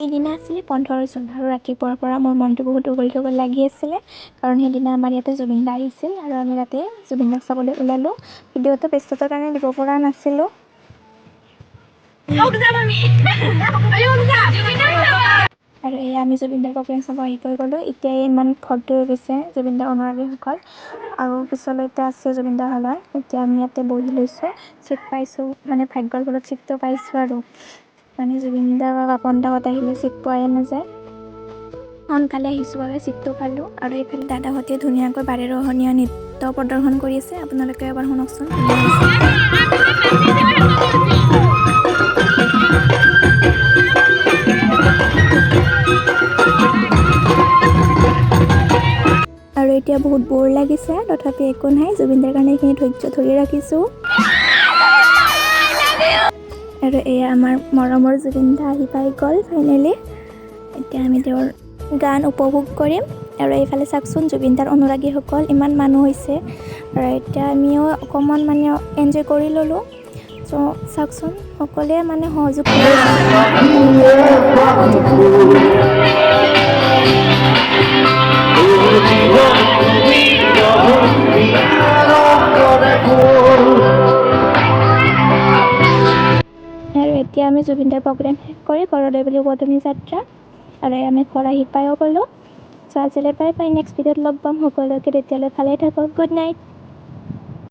সেইদিনা আছিলে 15 জুন আৰু ৰাতিপুৱাৰ পৰা মোৰ মনটো বহুত উগল লাগি আছিলে কাৰণ সেইদিনা আমাৰ ইয়াতে জুবিন দা আহিছিল আৰু আমি তাতে জুবিন দাক চাবলৈ ওলালোঁ। ভিডিঅ'টো ব্যস্ততাৰ কাৰণে দিব পৰা নাছিলোঁ। আৰু এয়া আমি জুবিন দাৰ প্ৰগ্ৰেম চাব আহি পাই গ'লোঁ। এতিয়াই ইমান ভৰ্তি হৈ গৈছে জুবিন দাৰ অনুৰাগীসকল আৰু পিছলৈ এতিয়া আছে জুবিন দাৰ হলত। এতিয়া আমি ইয়াতে বহি লৈছোঁ, ছিট পাইছোঁ, মানে ভাগ্যৰ ফলত ছিটটো পাইছোঁ আৰু মানে জুবিন দা বা পাপন দাহঁত আহিলে ছিট পোৱাই নাযায়। সোনকালে আহিছোঁ বাবে ছিটটো পালোঁ আৰু এইফালে দাদাহঁতে ধুনীয়াকৈ বাৰেৰহণীয়া নৃত্য প্ৰদৰ্শন কৰি আছে। আপোনালোকে এবাৰ শুনকচোন। আৰু এতিয়া বহুত বৰ লাগিছে, তথাপি একো নাই, জুবিন দাৰ কাৰণে এইখিনি ধৈৰ্য ধৰি ৰাখিছোঁ। আৰু এয়া আমাৰ মৰমৰ জুবিন দা আহি পাই গ'ল ফাইনেলি। এতিয়া আমি তেওঁৰ গান উপভোগ কৰিম আৰু এইফালে চাওকচোন জুবিন দাৰ অনুৰাগীসকল ইমান মানুহ হৈছে আৰু এতিয়া আমিও অকণমান মানে এনজয় কৰি ল'লোঁ। চ' চাওকচোন সকলোৱে মানে সহযোগ কৰি আৰু এতিয়া আমি জুবিন দাৰ প্ৰগ্ৰেম শেষ কৰি ঘৰলৈ বুলি উভতনি যাত্ৰা আৰু আমি ঘৰ আহি পায়ো গ'লোঁ। চ' আজিলৈ বাই বাই, নেক্সট ভিডিঅ'ত লগ পাম সকলোকে, তেতিয়ালৈ ভালেই থাকক, গুড নাইট।